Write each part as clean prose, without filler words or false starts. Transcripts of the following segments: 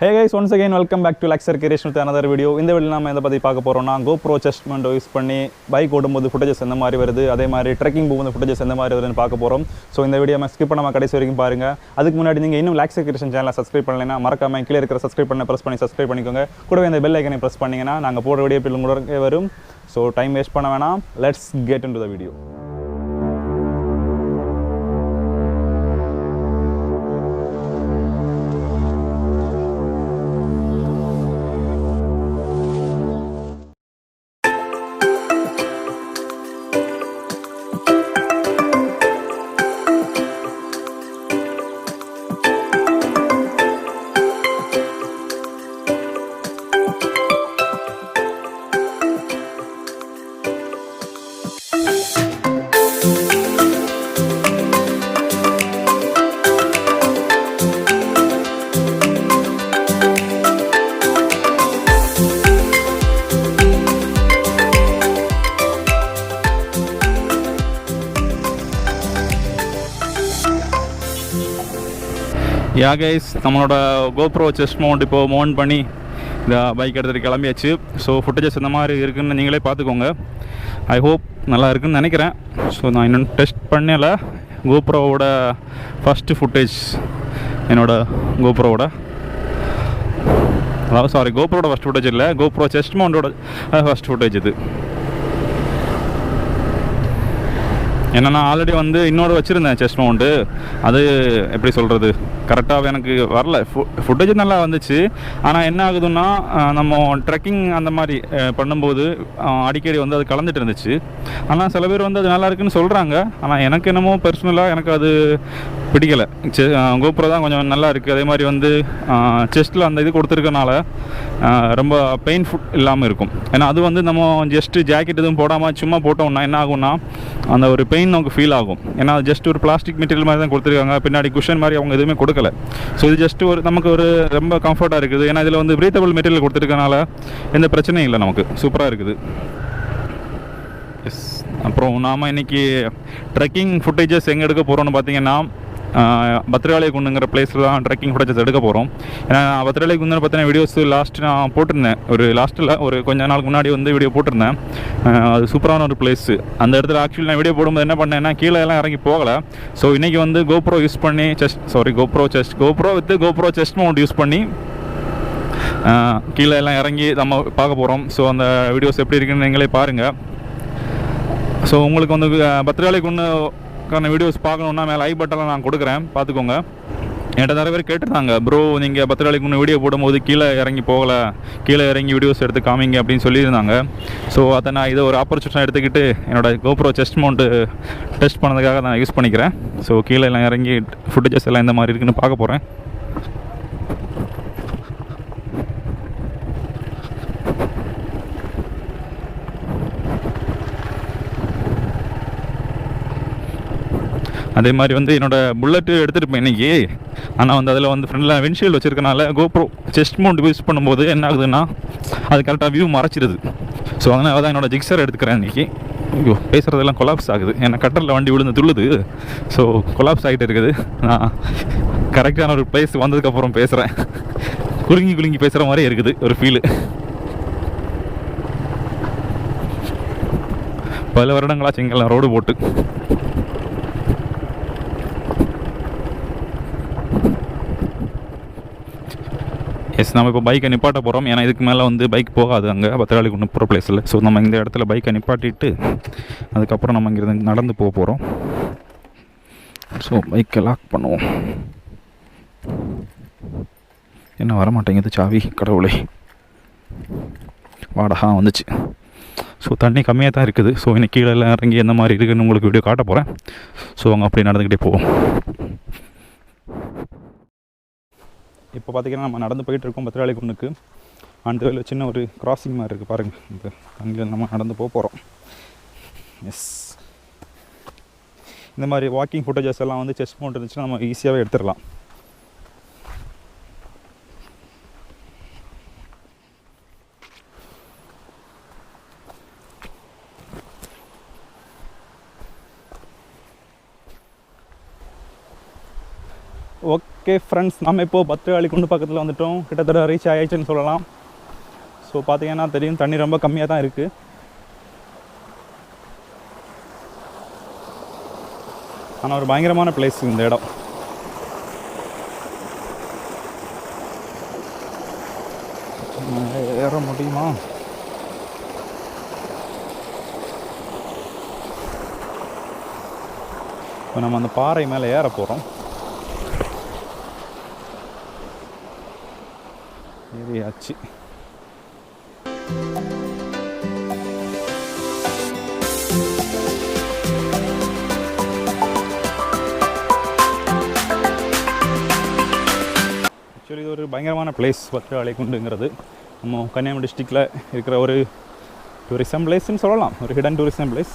Hey guys, once again welcome back to Lacsar Creation with another video. இந்த வீடியோல நாம எதை பத்தி பார்க்க போறோம்னா GoPro chest mount யூஸ் பண்ணி பைக் ஓடும்போது ஃபுட்டேஜஸ் எந்த மாதிரி வருது, அதே மாதிரி ட்ரெக்கிங் போகும்போது ஃபுட்டேஜஸ் எந்த மாதிரி வருதுன்னு பார்க்க போறோம். ஸோ இந்த வீடியோவை ஸ்கிப் பண்ணாம கடைசி வரைக்கும் பாருங்க. அதுக்கு முன்னாடி நீங்க இன்னும் Lacsar Creation சேனலை சப்ஸ்கிரைப் பண்ணலைன்னா மறக்காம கீழே இருக்கிற சப்ஸ்கிரைப் பண்ண பிரஸ் பண்ணி சப்ஸ்கிரைப் பண்ணிக்கோங்க. கூடவே இந்த பெல் ஐக்கனை பிரஸ் பண்ணீங்கன்னா நாங்க போடுற வீடியோ உங்களுக்கு வரும். ஸோ டைம் வேஸ்ட் பண்ண வேணாம். Let's get into the video. Yeah guys, நம்மளோட GoPro chest mount இப்போ மவுண்ட் பண்ணி இந்த பைக் எடுத்துகிட்டு கிளம்பியாச்சு. ஸோ ஃபுட்டேஜஸ் இந்த மாதிரி இருக்குதுன்னு நீங்களே பார்த்துக்கோங்க. ஐ ஹோப் நல்லா இருக்குதுன்னு நினைக்கிறேன். ஸோ நான் இன்னும் டெஸ்ட் பண்ணலை. GoProவோட ஃபஸ்ட்டு ஃபுட்டேஜ் என்னோடய GoProவோட GoProவோட ஃபஸ்ட் ஃபுட்டேஜ் இல்லை, GoPro chest mountோட ஃபஸ்ட் ஃபுட்டேஜ் இது. ஏன்னா நான் ஆல்ரெடி இன்னொரு வச்சுருந்தேன் செஸ்ட் மவுண்ட்டு. அது எப்படி சொல்கிறது, கரெக்டாக எனக்கு வரல. ஃபுட்டேஜ் நல்லா வந்துச்சு. ஆனால் என்ன ஆகுதுன்னா, நம்ம ட்ரெக்கிங் அந்த மாதிரி பண்ணும்போது அடிக்கடி அது கலந்துட்டு இருந்துச்சு. ஆனால் சில பேர் அது நல்லா இருக்குன்னு சொல்கிறாங்க. ஆனால் எனக்கு என்னமோ பர்சனலாக எனக்கு அது பிடிக்கலை. GoPro தான் கொஞ்சம் நல்லா இருக்குது. அதே மாதிரி செஸ்ட்டில் அந்த இது கொடுத்துருக்கனால ரொம்ப பெயின்ஃபுல் இல்லாமல் இருக்கும். ஏன்னா அது நம்ம ஜஸ்ட்டு ஜாக்கெட் எதுவும் போடாமல் சும்மா போட்டோம்னா என்ன ஆகும்னா, அந்த ஒரு பெயின் நமக்கு ஃபீல் ஆகும். ஏன்னா ஜஸ்ட் ஒரு பிளாஸ்டிக் மெட்டீரியல் மாதிரி தான் கொடுத்துருக்காங்க. பின்னாடி குஷன் மாதிரி அவங்க எதுவுமே கொடுக்கல. ஸோ இது ஜஸ்ட் நமக்கு ரொம்ப கம்ஃபர்ட்டாக இருக்குது. ஏன்னா இதில் பிரீத்தபிள் மெட்டீரியல் கொடுத்துருக்கனால எந்த பிரச்சனையும் இல்லை, நமக்கு சூப்பராக இருக்குது. எஸ், அப்புறம் நாம் இன்றைக்கி ட்ரெக்கிங் ஃபுட்டேஜஸ் எங்கே எடுக்க போகிறோம்னு பார்த்தீங்கன்னா, பத்ரகாளி குன்னுங்கிற பிளேஸில் தான் ட்ரெக்கிங் ஃபுட்டேஜஸ் எடுக்க போகிறோம். ஏன்னா பத்ரகாளி குன்னு பார்த்தீங்கன்னா வீடியோஸ் லாஸ்ட்டு நான் போட்டிருந்தேன். லாஸ்ட்டில் கொஞ்ச நாளுக்கு முன்னாடி வீடியோ போட்டிருந்தேன். அது சூப்பரான ஒரு பிளேஸு. அந்த இடத்துல ஆக்சுவலி நான் வீடியோ போடும்போது என்ன பண்ணேன்னா, கீழே எல்லாம் இறங்கி போகலை. ஸோ இன்றைக்கி GoPro யூஸ் பண்ணி GoPro with GoPro chest mount use பண்ணி கீழே எல்லாம் இறங்கி நம்ம பார்க்க போகிறோம். ஸோ அந்த வீடியோஸ் எப்படி இருக்குன்னு நீங்களே பாருங்கள். ஸோ உங்களுக்கு பத்ரகாளி குன்னு வீடியோஸ் பார்க்கணுன்னா மேலே ஐ பட்டனில் நான் கொடுக்குறேன், பார்த்துக்கோங்க. என்கிட்ட நிறைய பேர் கேட்டிருந்தாங்க, ப்ரோ நீங்கள் பத்ரகாளி குன்னு வீடியோ போடும்போது கீழே இறங்கி போகலை, கீழே இறங்கி வீடியோஸ் எடுத்து காமிங்க அப்படின்னு சொல்லியிருந்தாங்க. ஸோ அதை நான் இதை ஒரு ஆப்பர்ச்சுனிட்டி எடுத்துக்கிட்டு என்னோடய GoPro chest mount டெஸ்ட் பண்ணதுக்காக நான் யூஸ் பண்ணிக்கிறேன். ஸோ கீழே எல்லாம் இறங்கி ஃபுட்டேஜஸ் எல்லாம் இந்த மாதிரி இருக்குன்னு பார்க்க போகிறேன். அதே மாதிரி என்னோடய புல்லட்டு எடுத்துகிட்டு இன்றைக்கி. ஆனால் அதில் ஃப்ரண்டில் விண்ட்ஷீல்டு வச்சுருக்கனால GoPro chest mount யூஸ் பண்ணும்போது என்ன ஆகுதுன்னா, அது கரெக்டாக வியூ மறைச்சிடுது. ஸோ அதனால் தான் என்னோடய ஜிக்ஸர் எடுத்துக்கிறேன் இன்றைக்கி. ஐயோ, பேசுகிறதெல்லாம் கொலாப்ஸ் ஆகுது. ஏன்னா கட்டரில் வண்டி விழுந்து துள்ளுது. ஸோ கொலாப்ஸ் ஆகிட்டு இருக்குது. நான் கரெக்டான ஒரு பிளேஸ் வந்ததுக்கப்புறம் பேசுகிறேன். குலுங்கி பேசுகிற மாதிரி இருக்குது ஒரு ஃபீலு. பல வருடங்களாச்சு இங்கெல்லாம் ரோடு போட்டு. எஸ், நம்ம இப்போ பைக்கை நிப்பாட்ட போகிறோம். ஏன்னா இதுக்கு மேலே பைக் போகாது அங்கே பத்ரகாளி குன்னு போகிற பிளேஸில். ஸோ நம்ம இந்த இடத்துல பைக்கை நிப்பாட்டிட்டு அதுக்கப்புறம் நம்ம இங்கேருந்து நடந்து போக போகிறோம். ஸோ பைக்கை லாக் பண்ணுவோம். என்ன வரமாட்டேங்குது சாவி, கடவுளே. வாடகா வந்துச்சு. ஸோ தண்ணி கம்மியாக தான் இருக்குது. ஸோ இன்னைக்கு கீழே எல்லாம் இறங்கி எந்த மாதிரி இருக்குதுன்னு உங்களுக்கு வீடியோ காட்ட போகிறேன். ஸோ அங்கே அப்படியே நடந்துக்கிட்டே போவோம். இப்போ பார்த்திங்கன்னா நம்ம நடந்து போயிட்டுருக்கோம் பத்ரகாளி குன்னுக்கு. அந்த வேலை சின்ன ஒரு கிராசிங் மாதிரி இருக்குது பாருங்கள். இந்த தண்ணியில் நம்ம நடந்து போகிறோம். எஸ், இந்த மாதிரி வாக்கிங் ஃபுட்டேஜஸ் எல்லாம் செஸ்ட் மவுண்ட் இருந்துச்சுன்னா நம்ம ஈஸியாகவே எடுத்துடலாம். ஓகே ஃப்ரெண்ட்ஸ், நம்ம இப்போது பத்ரகாளி குண்டு பக்கத்தில் வந்துவிட்டோம். கிட்டத்தட்ட ரீச் ஆகிடுச்சுன்னு சொல்லலாம். ஸோ பார்த்தீங்கன்னா தெரியும், தண்ணி ரொம்ப கம்மியாக தான் இருக்குது. ஆனால் ஒரு பயங்கரமான பிளேஸ் இந்த இடம். ஏற முடியுமா? இப்போ நம்ம அந்த பாறை மேலே ஏற போகிறோம். ஏறியாச்சு. ஆக்சுவலி இது ஒரு பயங்கரமான பிளேஸ் பத்ரகாளி குண்டுங்கிறது. நம்ம கன்னியாகுமரி டிஸ்ட்ரிக்டில் இருக்கிற ஒரு டூரிசம் பிளேஸ்ன்னு சொல்லலாம், ஒரு ஹிடன் டூரிசம் பிளேஸ்.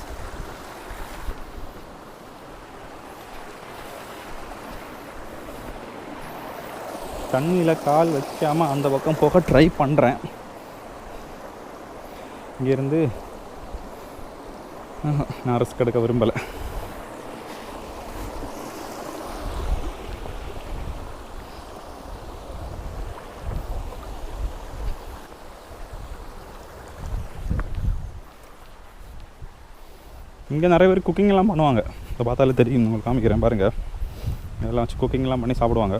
தண்ணியில் கால் வைக்காமல் அந்த பக்கம் போக ட்ரை பண்ணுறேன். இங்கேருந்து நான் ரிஸ்க் எடுக்க விரும்பலை. இங்கே நிறைய பேர் குக்கிங்லாம் பண்ணுவாங்க. இதை பார்த்தாலே தெரியும், உங்களுக்கு காமிக்கிறேன் பாருங்கள். இதெல்லாம் வச்சு குக்கிங்லாம் பண்ணி சாப்பிடுவாங்க.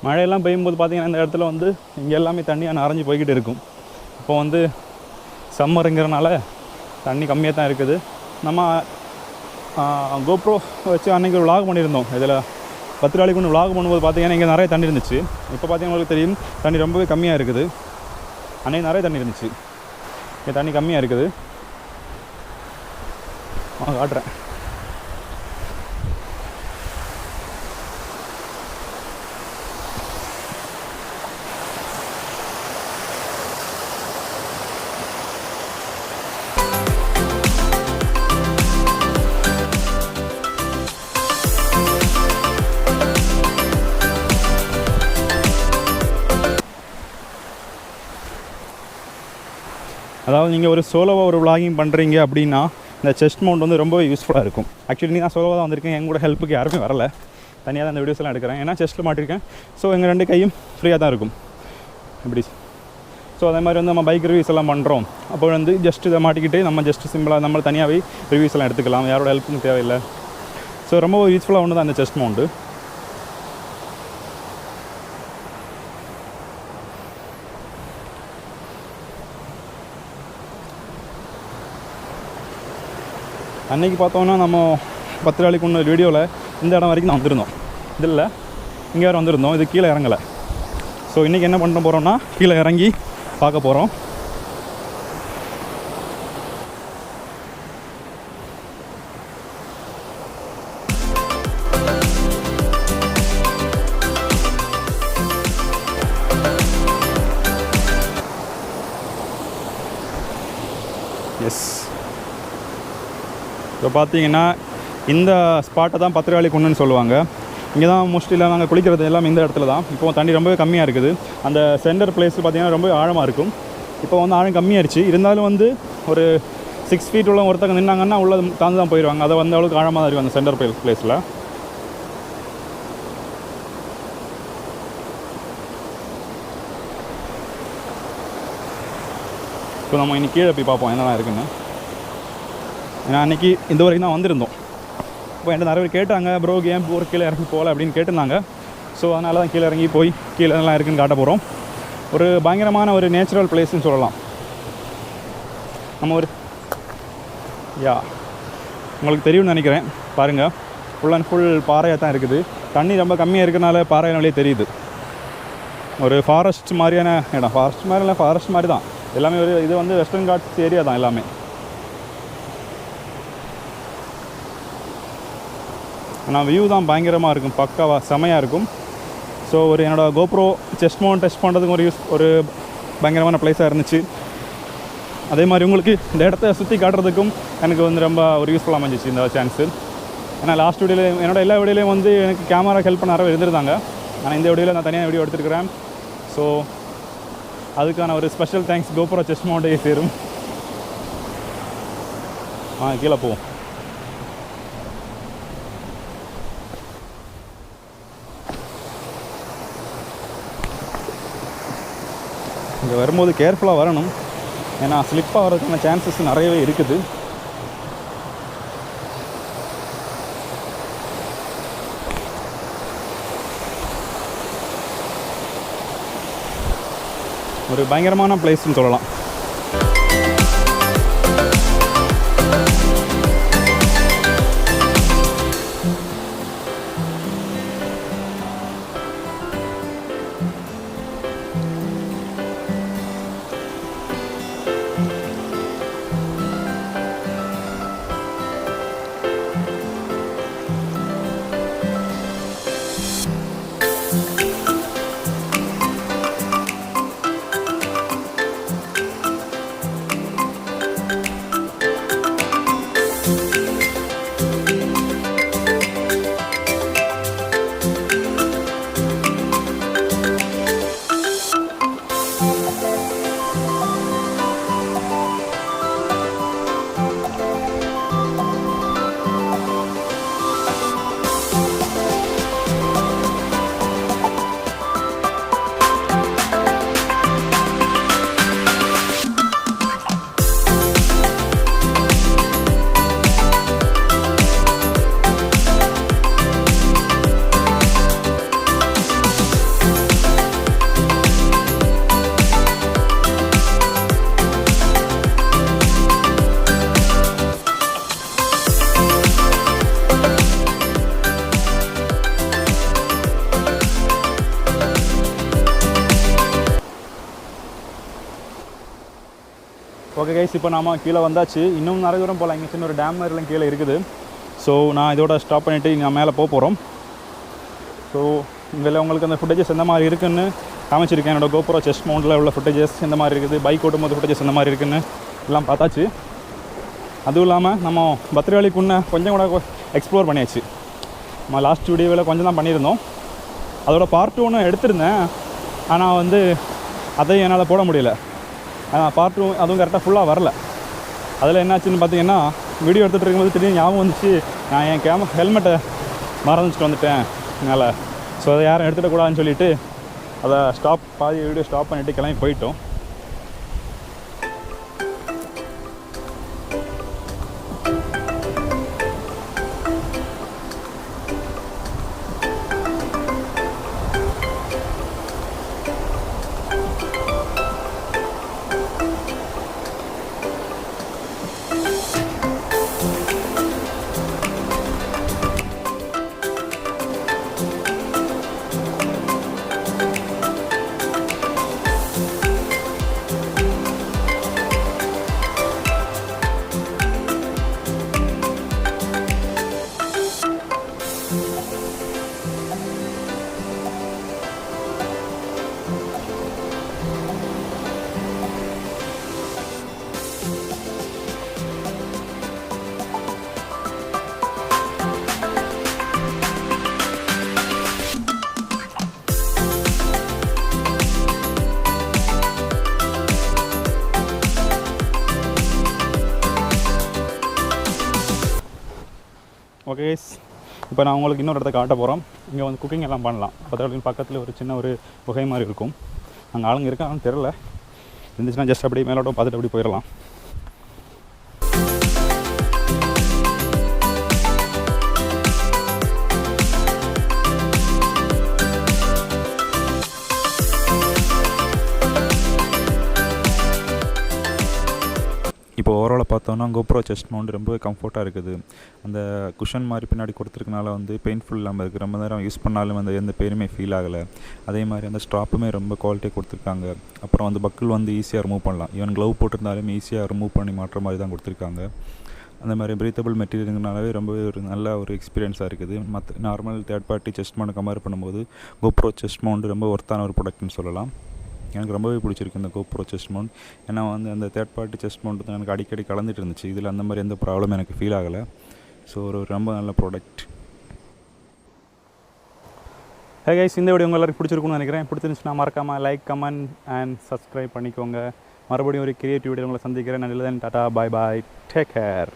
மழையெல்லாம் பெய்யும்போது பார்த்திங்கன்னா இந்த இடத்துல வந்து இங்கே எல்லாமே தண்ணியாக நிறைஞ்சு போய்கிட்டு இருக்கும். இப்போ வந்து சம்மருங்கிறனால தண்ணி கம்மியாக தான் இருக்குது. நம்ம GoPro வச்சு அன்றைக்கி ஒரு விலாக் பண்ணியிருந்தோம். இதில் பத்ரகாளி குண்டு விலாக் பண்ணும்போது பார்த்திங்கன்னா இங்கே நிறைய தண்ணி இருந்துச்சு. இப்போ பார்த்திங்கன்னா உங்களுக்கு தெரியும், தண்ணி ரொம்பவே கம்மியாக இருக்குது. அன்றைக்கி நிறைய தண்ணி இருந்துச்சு, இங்கே தண்ணி கம்மியாக இருக்குது. காட்டுறேன். அதாவது நீங்கள் ஒரு சோலோவாக ஒரு விலாகிங் பண்ணுறீங்க அப்படின்னா இந்த செஸ்ட் மவுண்ட் வந்து ரொம்ப யூஸ்ஃபுல்லாக இருக்கும். ஆக்சுவலி நான் சோலோவாக தான் வந்திருக்கேன். என் கூட ஹெல்ப்புக்கு யாருமே வரலை. தனியாக தான் இந்த வீடியோஸ்லாம் எடுக்கிறேன். ஏன்னா செஸ்ட்டில் மாட்டிருக்கேன். ஸோ எங்கள் 2 கையும் ஃப்ரீயாக தான் இருக்கும் இப்படி. ஸோ அதே மாதிரி வந்து நம்ம பைக் ரிவ்யூஸ் எல்லாம் பண்ணுறோம். அப்போ வந்து ஜஸ்ட் இதை மாட்டிக்கிட்டு நம்ம ஜஸ்ட் சிம்பிளாக நம்ம தனியாகவே ரிவ்யூஸ் எல்லாம் எடுத்துக்கலாம். யாரோட ஹெல்ப்பும் தேவையில்லை. ஸோ ரொம்ப யூஸ்ஃபுல்லாக ஒன்று தான் இந்த செஸ்ட் மவுண்ட்டு. அன்றைக்கி பார்த்தோன்னா நம்ம பத்ரகாளி குண்டு வீடியோவில் இந்த இடம் வரைக்கும் நான் வந்திருந்தோம். இதில் இங்கே வேறு வந்திருந்தோம். இது கீழே இறங்கலை. ஸோ இன்றைக்கி என்ன பண்ண போகிறோம்னா கீழே இறங்கி பார்க்க போகிறோம். எஸ், இப்போ பார்த்தீங்கன்னா இந்த ஸ்பாட்டை தான் பத்ரகாளி குண்டுன்னு சொல்லுவாங்க. இங்கே தான் மோஸ்ட்லியில் நாங்கள் குளிக்கிறது எல்லாம் இந்த இடத்துல தான். இப்போ தண்ணி ரொம்பவே கம்மியாக இருக்குது. அந்த சென்டர் பிளேஸ் பார்த்திங்கன்னா ரொம்ப ஆழமாக இருக்கும். இப்போ வந்து ஆழம் கம்மியாகிடுச்சு. இருந்தாலும் வந்து ஒரு 6 feet உள்ள ஒருத்தங்க நின்னாங்கன்னா உள்ள தாழ்ந்து தான் போயிடுவாங்க. அதை வந்து அவ்வளோக்கு ஆழமாக தான் இருக்கும் அந்த சென்டர் பிளேஸில். இப்போ நம்ம இன்னைக்கு கீழே போய் பார்ப்போம் என்னெல்லாம் இருக்குன்னு. ஏன்னா அன்றைக்கி இந்த வரைக்கும் தான் வந்திருந்தோம். இப்போ என்கிட்ட நிறைய பேர் கேட்டாங்க, ப்ரோ ஏன் போகிற கீழே இறங்கி போகல அப்படின்னு கேட்டிருந்தாங்க. ஸோ அதனால தான் கீழே இறங்கி போய் கீழே என்னெல்லாம் இருக்குதுன்னு காட்ட போகிறோம். ஒரு பயங்கரமான ஒரு நேச்சுரல் பிளேஸ்ன்னு சொல்லலாம். நம்ம ஒரு உங்களுக்கு தெரியும்னு நினைக்கிறேன். பாருங்கள், ஃபுல் அண்ட் ஃபுல் பாறையாக தான் இருக்குது. தண்ணி ரொம்ப கம்மியாக இருக்கிறனால பாறையினாலே தெரியுது. ஒரு ஃபாரஸ்ட் மாதிரியான இடம். ஃபாரஸ்ட் மாதிரி இல்லை, ஃபாரஸ்ட் மாதிரி தான் எல்லாமே. ஒரு இது வந்து வெஸ்டர்ன் காட்ஸ் ஏரியா தான் எல்லாமே. ஆனால் வியூ தான் பயங்கரமாக இருக்கும், பக்காவாக செமையாக இருக்கும். ஸோ ஒரு என்னோடய GoPro செஸ்ட் மவுண்ட் டெஸ்ட் பண்ணுறதுக்கு ஒரு பயங்கரமான ப்ளேஸாக இருந்துச்சு. அதே மாதிரி உங்களுக்கு இந்த இடத்த சுற்றி காட்டுறதுக்கும் எனக்கு வந்து ரொம்ப ஒரு யூஸ்ஃபுல்லாக அமைஞ்சிச்சு இந்த சான்ஸு. ஏன்னா லாஸ்ட் வீடியோவில் என்னோடய எல்லா வீடியோலையும் வந்து எனக்கு கேமரா ஹெல்ப் பண்ண நிறைய இருந்திருந்தாங்க. ஆனால் இந்த வீடியோவில் நான் தனியாக வீடியோ எடுத்துருக்கிறேன். ஸோ அதுக்கான ஒரு ஸ்பெஷல் தேங்க்ஸ் GoPro செஸ்ட் மவுண்ட்டே சேரும். கீழே போவோம். இங்கே வரும்போது கேர்ஃபுல்லாக வரணும், ஏன்னா ஸ்லிப் ஆகிறதுக்கான சான்சஸ் நிறையவே இருக்குது. ஒரு பயங்கரமான பிளேஸ்ன்னு சொல்லலாம். ஓகே கைஸ், இப்போ நாம கீழே வந்தாச்சு. இன்னும் நிறைய தூரம் போகலாம். இங்கே சின்ன ஒரு டேம் மாதிரிலாம் கீழே இருக்குது. ஸோ நான் இதோட ஸ்டாப் பண்ணிவிட்டு நான் மேலே போகிறோம். ஸோ இதில் உங்களுக்கு அந்த ஃபுட்டேஜஸ் எந்த மாதிரி இருக்குதுன்னு காமிச்சிருக்கேன். என்னோட GoPro செஸ்ட் மவுண்டில் உள்ள ஃபுட்டேஜஸ் எந்த மாதிரி இருக்குது, பைக் ஓட்டும்போது ஃபுட்டேஜஸ் எந்த மாதிரி இருக்குதுன்னு எல்லாம் பார்த்தாச்சு. அதுவும் இல்லாமல் நம்ம பத்ரகாளி குன்னை கொஞ்சம் கூட எக்ஸ்ப்ளோர் பண்ணியாச்சு. நம்ம லாஸ்ட் வீடியோவில் கொஞ்சம் தான் பண்ணியிருந்தோம். அதோட பார்ட் 1 எடுத்திருந்தேன், ஆனால் வந்து அதையும் என்னால் போட முடியல. பார்ட் 2 அதுவும் கரெக்டாக ஃபுல்லாக வரல. அதில் என்னாச்சுன்னு பார்த்தீங்கன்னா, வீடியோ எடுத்துகிட்டு இருக்கும்போது திடீர்னு ஞாபகம் வந்துச்சு, நான் என் ஹெல்மெட்டை மறந்துச்சுட்டு வந்துட்டேன் மேலே. ஸோ அதை யாரும் எடுத்துகிடக்கூடாதுன்னு சொல்லிவிட்டு அதை பாதி வீடியோ ஸ்டாப் பண்ணிவிட்டு கிளம்பி போயிட்டோம். ஓகே, இப்போ நான் உங்களுக்கு இன்னொரு இடத்த காட்ட போகிறோம். இங்கே வந்து குக்கிங் எல்லாம் பண்ணலாம். பக்கத்தில் ஒரு சின்ன ஒரு குகை மாதிரி இருக்கும். அங்கே ஆளுங்க இருக்காங்கன்னு தெரில. இருந்துச்சுன்னா ஜஸ்ட் அப்படியே மேலோட்டம் பார்த்துட்டு அப்படி போயிடலாம். இப்போ ஓவராலாக பார்த்தோன்னா GoPro செஸ்ட் மவுண்ட் ரொம்பவே கம்ஃபர்ட்டாக இருக்குது. அந்த குஷன் மாதிரி பின்னாடி கொடுத்துருக்கனால வந்து பெயின்ஃபுல் இல்லாமல் இருக்குது. ரொம்ப நேரம் யூஸ் பண்ணாலும் அந்த எந்த பெயினுமே ஃபீல் ஆகலை. அதே மாதிரி அந்த ஸ்ட்ராப்புமே ரொம்ப குவாலிட்டியாக கொடுத்துருக்காங்க. அப்புறம் வந்து பக்கிள் வந்து ஈஸியாக ரிமூவ் பண்ணலாம். ஈவன் க்ளவ் போட்டிருந்தாலும் ஈஸியாக ரிமூவ் பண்ணி மாட்டுற மாதிரி தான் கொடுத்துருக்காங்க. அந்த மாதிரி பிரீத்தபிள் மெட்டீரியல்னாலே ரொம்பவே ஒரு நல்ல ஒரு எக்ஸ்பீரியன்ஸாக இருக்குது. மற்ற normal third party chest mount compare பண்ணும்போது GoPro செஸ்ட் மவுண்ட் ரொம்ப ஒர்த்தான ஒரு ப்ராடக்ட்னு சொல்லலாம். எனக்கு ரொம்பவே பிடிச்சிருக்கு இந்த GoPro செஸ்ட் மவுண்ட். ஏன்னா வந்து அந்த தேர்ட் பார்ட்டி செஸ்ட் மவுண்ட் தான் எனக்கு அடிக்கடி கலந்துட்டு இருந்துச்சு. இதில் அந்த மாதிரி எந்த ப்ராப்ளம் எனக்கு ஃபீல் ஆகலை. ஸோ ஒரு ரொம்ப நல்ல ப்ராடக்ட். ஹே கைஸ், இந்த வீடியோ உங்கள் எல்லாருக்கும் பிடிச்சிருக்குன்னு நினைக்கிறேன். பிடிச்சிருந்துச்சுன்னா மறக்காமல் லைக், கமெண்ட் அண்ட் சப்ஸ்கிரைப் பண்ணிக்கோங்க. மறுபடியும் ஒரு கிரியேட்டிவ் வீடியோ உங்களை சந்திக்கிறேன். நல்லதான். டாடா, பாய் பாய், டேக் கேர்.